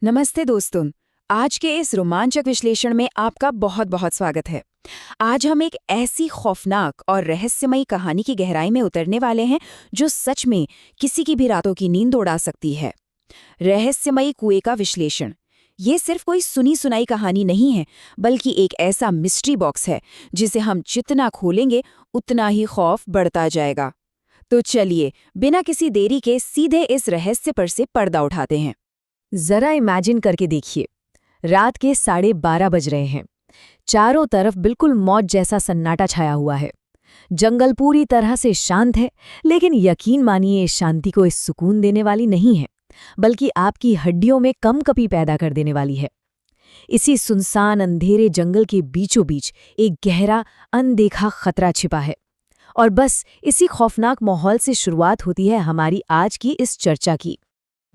नमस्ते दोस्तों। आज के इस रोमांचक विश्लेषण में आपका बहुत बहुत स्वागत है। आज हम एक ऐसी खौफनाक और रहस्यमयी कहानी की गहराई में उतरने वाले हैं जो सच में किसी की भी रातों की नींद उड़ा सकती है। रहस्यमयी कुएं का विश्लेषण ये सिर्फ कोई सुनी सुनाई कहानी नहीं है, बल्कि एक ऐसा मिस्ट्री बॉक्स है जिसे हम जितना खोलेंगे उतना ही खौफ बढ़ता जाएगा। तो चलिए बिना किसी देरी के सीधे इस रहस्य पर से पर्दा उठाते हैं। जरा इमेजिन करके देखिए, रात के 12:30 बज रहे हैं। चारों तरफ बिल्कुल मौत जैसा सन्नाटा छाया हुआ है। जंगल पूरी तरह से शांत है, लेकिन यकीन मानिए इस शांति को इस सुकून देने वाली नहीं है, बल्कि आपकी हड्डियों में कंपकपी पैदा कर देने वाली है। इसी सुनसान अंधेरे जंगल के बीचों बीच एक गहरा अनदेखा खतरा छिपा है। और बस इसी खौफनाक माहौल से शुरुआत होती है हमारी आज की इस चर्चा की।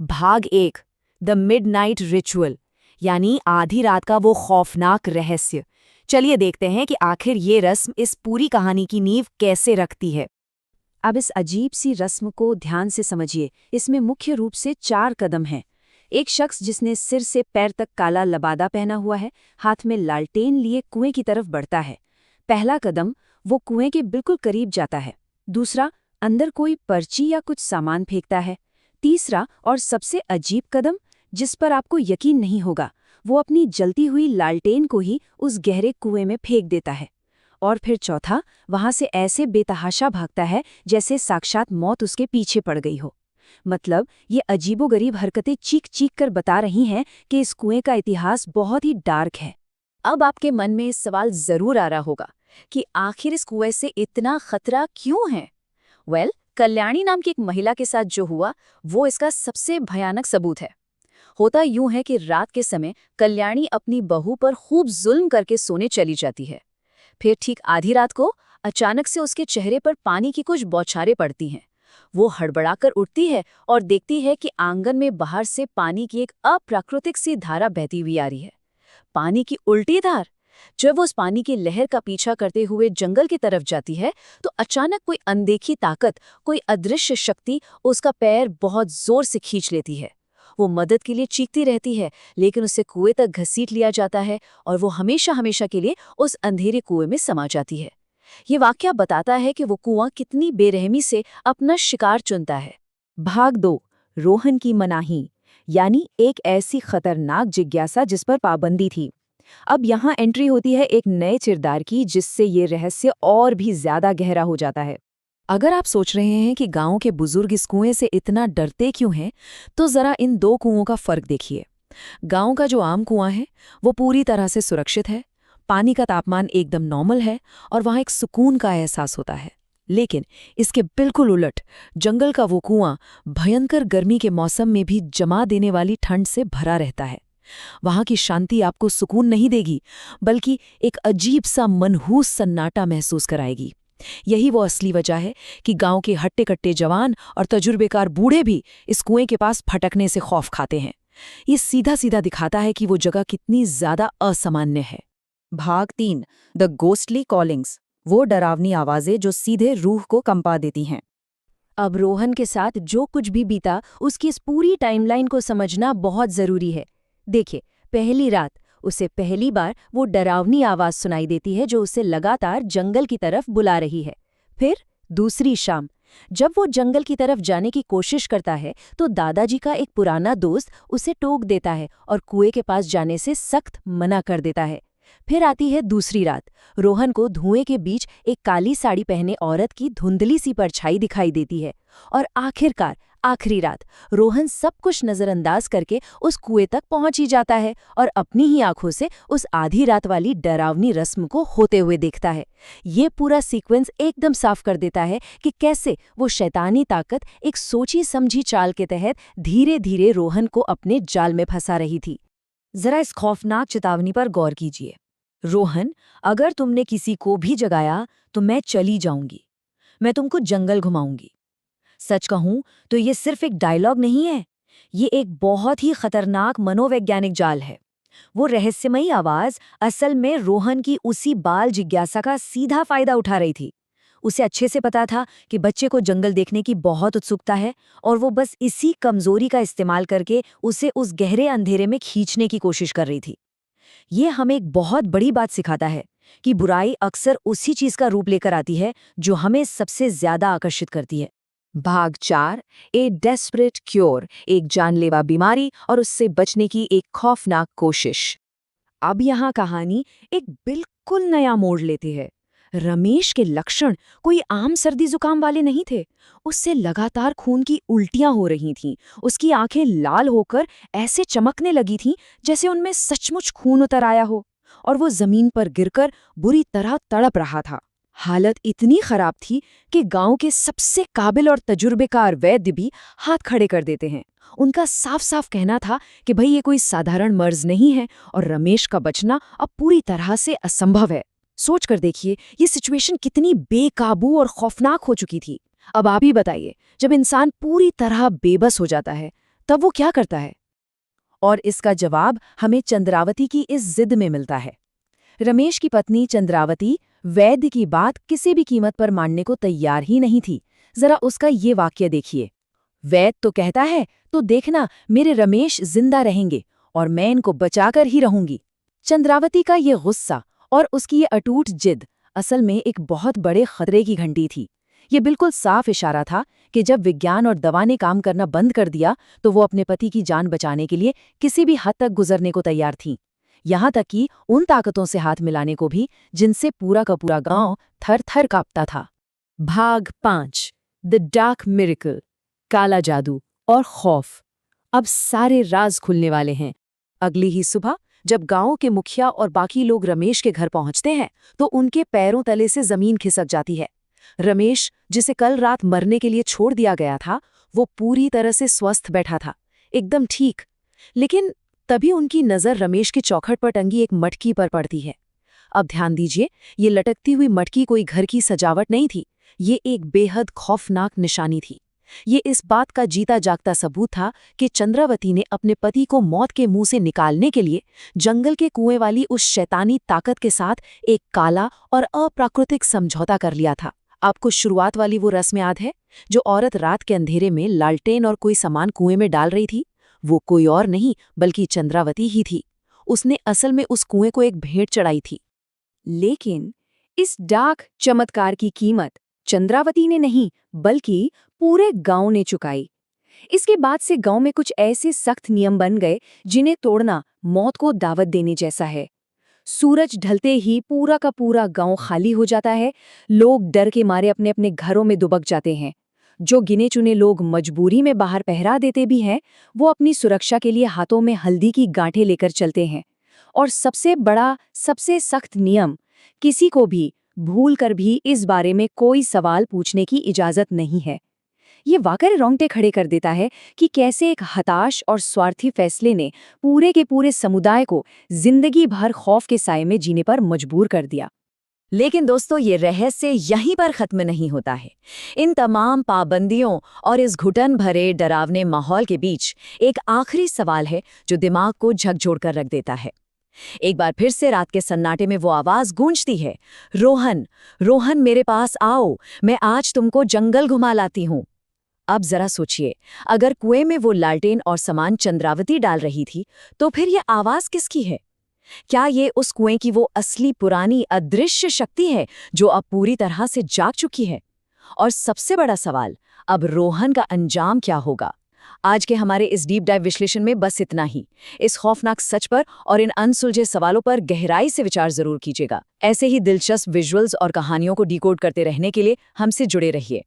भाग 1, द मिडनाइट रिचुअल, यानी आधी रात का वो खौफनाक रहस्य। चलिए देखते हैं कि आखिर ये रस्म इस पूरी कहानी की नींव कैसे रखती है। अब इस अजीब सी रस्म को ध्यान से समझिए। इसमें मुख्य रूप से 4 कदम हैं। एक शख्स जिसने सिर से पैर तक काला लबादा पहना हुआ है, हाथ में लालटेन लिए कुएं की तरफ बढ़ता है। पहला कदम, वो कुएं के बिल्कुल करीब जाता है। दूसरा, अंदर कोई पर्ची या कुछ सामान फेंकता है। तीसरा और सबसे अजीब कदम, जिस पर आपको यकीन नहीं होगा, वो अपनी जलती हुई लालटेन को ही उस गहरे कुएं में फेंक देता है। और फिर चौथा, वहां से ऐसे बेतहाशा भागता है जैसे साक्षात मौत उसके पीछे पड़ गई हो। मतलब ये अजीबोगरीब हरकतें चीख चीख कर बता रही हैं कि इस कुएं का इतिहास बहुत ही डार्क है। अब आपके मन में इस सवाल जरूर आ रहा होगा कि आखिर इस कुएं से इतना खतरा क्यों है। कल्याणी नाम की एक महिला के साथ जो हुआ, वो इसका सबसे भयानक सबूत है। होता यूं है कि रात के समय कल्याणी अपनी बहू पर खूब जुल्म करके सोने चली जाती है। फिर ठीक आधी रात को अचानक से उसके चेहरे पर पानी की कुछ बौछारें पड़ती हैं। वो हड़बड़ाकर उठती है और देखती है कि आंगन में बाहर से पानी की एक अप्राकृतिक सी धारा बहती हुई आ रही है। पानी की उल्टी धार। जब वो उस पानी की लहर का पीछा करते हुए जंगल की तरफ जाती है, तो अचानक कोई अनदेखी ताकत, कोई अदृश्य शक्ति उसका पैर बहुत जोर से खींच लेती है। वो मदद के लिए चीखती रहती है, लेकिन उसे कुएं तक घसीट लिया जाता है और वो हमेशा हमेशा के लिए उस अंधेरे कुएं में समा जाती है। ये वाकया बताता है कि वो कुआं कितनी बेरहमी से अपना शिकार चुनता है। भाग 2, रोहन की मनाही, यानी एक ऐसी खतरनाक जिज्ञासा जिस पर पाबंदी थी। अब यहाँ एंट्री होती है एक नए किरदार की, जिससे ये रहस्य और भी ज्यादा गहरा हो जाता है। अगर आप सोच रहे हैं कि गांव के बुजुर्ग इस कुएं से इतना डरते क्यों हैं, तो जरा इन 2 कुओं का फर्क देखिए। गांव का जो आम कुआं है, वो पूरी तरह से सुरक्षित है, पानी का तापमान एकदम नॉर्मल है और वहां एक सुकून का एहसास होता है। लेकिन इसके बिल्कुल उलट, जंगल का वो कुआं भयंकर गर्मी के मौसम में भी जमा देने वाली ठंड से भरा रहता है। वहां की शांति आपको सुकून नहीं देगी, बल्कि एक अजीब सा मनहूस सन्नाटा महसूस कराएगी। यही वो असली वजह है कि गांव के हट्टे-कट्टे जवान और तजुर्बेकार बूढ़े भी इस कुएं के पास फटकने से खौफ खाते हैं। ये सीधा सीधा दिखाता है कि वो जगह कितनी ज्यादा असामान्य है। भाग 3, द गोस्टली कॉलिंग्स, वो डरावनी आवाजें जो सीधे रूह को कंपा देती हैं। अब रोहन के साथ जो कुछ भी बीता, उसकी इस पूरी टाइमलाइन को समझना बहुत जरूरी है। देखिए, पहली रात उसे पहली बार वो डरावनी आवाज सुनाई देती है जो उसे लगातार जंगल की तरफ बुला रही है। फिर दूसरी शाम, जब वो जंगल की तरफ जाने की कोशिश करता है, तो दादाजी का एक पुराना दोस्त उसे टोक देता है और कुएं के पास जाने से सख्त मना कर देता है। फिर आती है दूसरी रात। रोहन को धुएं के बीच एक काली साड़ी पहने औरत की धुंधली सी परछाई दिखाई देती है। और आखिरकार आखिरी रात, रोहन सब कुछ नजरअंदाज करके उस कुएं तक पहुंच ही जाता है और अपनी ही आंखों से उस आधी रात वाली डरावनी रस्म को होते हुए देखता है। ये पूरा सीक्वेंस एकदम साफ कर देता है कि कैसे वो शैतानी ताकत एक सोची समझी चाल के तहत धीरे धीरे रोहन को अपने जाल में फंसा रही थी। जरा इस खौफनाक चेतावनी पर गौर कीजिए। रोहन, अगर तुमने किसी को भी जगाया तो मैं चली जाऊंगी, मैं तुमको जंगल घुमाऊंगी। सच कहूं तो ये सिर्फ एक डायलॉग नहीं है, ये एक बहुत ही खतरनाक मनोवैज्ञानिक जाल है। वो रहस्यमयी आवाज असल में रोहन की उसी बाल जिज्ञासा का सीधा फायदा उठा रही थी। उसे अच्छे से पता था कि बच्चे को जंगल देखने की बहुत उत्सुकता है और वो बस इसी कमजोरी का इस्तेमाल करके उसे उस गहरे अंधेरे में खींचने की कोशिश कर रही थी। ये हमें एक बहुत बड़ी बात सिखाता है कि बुराई अक्सर उसी चीज का रूप लेकर आती है जो हमें सबसे ज्यादा आकर्षित करती है। भाग 4, ए डेस्परेट क्योर, एक जानलेवा बीमारी और उससे बचने की एक खौफनाक कोशिश। अब यहाँ कहानी एक बिल्कुल नया मोड़ लेती है। रमेश के लक्षण कोई आम सर्दी जुकाम वाले नहीं थे। उससे लगातार खून की उल्टियां हो रही थीं। उसकी आंखें लाल होकर ऐसे चमकने लगी थीं जैसे उनमें सचमुच खून उतर आया हो, और वो जमीन पर गिरकर बुरी तरह तड़प रहा था। हालत इतनी खराब थी कि गांव के सबसे काबिल और तजुर्बेकार वैद्य भी हाथ खड़े कर देते हैं। उनका साफ साफ कहना था कि भाई ये कोई साधारण मर्ज नहीं है और रमेश का बचना अब पूरी तरह से असंभव है। सोच कर देखिए ये सिचुएशन कितनी बेकाबू और खौफनाक हो चुकी थी। अब आप ही बताइए, जब इंसान पूरी तरह बेबस हो जाता है तब वो क्या करता है? और इसका जवाब हमें चंद्रावती की इस जिद में मिलता है। रमेश की पत्नी चंद्रावती वैद्य की बात किसी भी कीमत पर मानने को तैयार ही नहीं थी। जरा उसका ये वाक्य देखिए। वैद्य तो कहता है तो देखना मेरे रमेश जिंदा रहेंगे और मैं इनको बचाकर ही रहूंगी। चंद्रावती का ये गुस्सा और उसकी ये अटूट जिद असल में एक बहुत बड़े खतरे की घंटी थी। ये बिल्कुल साफ इशारा था कि जब विज्ञान और दवा ने काम करना बंद कर दिया तो वो अपने पति की जान बचाने के लिए किसी भी हद तक गुजरने को तैयार थीं। यहाँ तक कि उन ताकतों से हाथ मिलाने को भी जिनसे पूरा का पूरा गांव थर-थर कांपता था। भाग 5, द डार्क मिरेकल, काला जादू और खौफ। अब सारे राज खुलने वाले हैं। अगली ही सुबह जब गांव के मुखिया और बाकी लोग रमेश के घर पहुंचते हैं तो उनके पैरों तले से जमीन खिसक जाती है। रमेश, जिसे कल रात मरने के लिए छोड़ दिया गया था, वो पूरी तरह से स्वस्थ बैठा था, एकदम ठीक। लेकिन तभी उनकी नजर रमेश की चौखट पर टंगी एक मटकी पर पड़ती है। अब ध्यान दीजिए, ये लटकती हुई मटकी कोई घर की सजावट नहीं थी, ये एक बेहद खौफनाक निशानी थी। ये इस बात का जीता जागता सबूत था कि चंद्रावती ने अपने पति को मौत के मुंह से निकालने के लिए जंगल के कुएं वाली उस शैतानी ताकत के साथ एक काला और अप्राकृतिक समझौता कर लिया था। आपको शुरुआत वाली वो रस्म याद है, जो औरत रात के अंधेरे में लालटेन और कोई सामान कुएं में डाल रही थी? वो कोई और नहीं बल्कि चंद्रावती ही थी। उसने असल में उस कुएं को एक भेंट चढ़ाई थी। लेकिन इस डार्क चमत्कार की कीमत चंद्रावती ने नहीं बल्कि पूरे गांव ने चुकाई। इसके बाद से गांव में कुछ ऐसे सख्त नियम बन गए जिन्हें तोड़ना मौत को दावत देने जैसा है। सूरज ढलते ही पूरा का पूरा गांव खाली हो जाता है। लोग डर के मारे अपने अपने घरों में दुबक जाते हैं। जो गिने चुने लोग मजबूरी में बाहर पहरा देते भी हैं, वो अपनी सुरक्षा के लिए हाथों में हल्दी की गांठें लेकर चलते हैं। और सबसे बड़ा, सबसे सख्त नियम, किसी को भी भूल कर भी इस बारे में कोई सवाल पूछने की इजाजत नहीं है। ये वाकई रोंगटे खड़े कर देता है कि कैसे एक हताश और स्वार्थी फैसले ने पूरे के पूरे समुदाय को जिंदगी भर खौफ के साए में जीने पर मजबूर कर दिया। लेकिन दोस्तों, ये रहस्य यहीं पर खत्म नहीं होता है। इन तमाम पाबंदियों और इस घुटन भरे डरावने माहौल के बीच एक आखिरी सवाल है जो दिमाग को झकझोर कर रख देता है। एक बार फिर से रात के सन्नाटे में वो आवाज गूंजती है, रोहन, रोहन मेरे पास आओ, मैं आज तुमको जंगल घुमा लाती हूँ। अब जरा सोचिए, अगर कुएं में वो लालटेन और सामान चंद्रावती डाल रही थी, तो फिर ये आवाज किसकी है? क्या ये उस कुएं की वो असली पुरानी अदृश्य शक्ति है जो अब पूरी तरह से जाग चुकी है? और सबसे बड़ा सवाल, अब रोहन का अंजाम क्या होगा? आज के हमारे इस डीप डाइव विश्लेषण में बस इतना ही। इस खौफनाक सच पर और इन अनसुलझे सवालों पर गहराई से विचार जरूर कीजिएगा। ऐसे ही दिलचस्प विजुअल्स और कहानियों को डिकोड करते रहने के लिए हमसे जुड़े रहिए।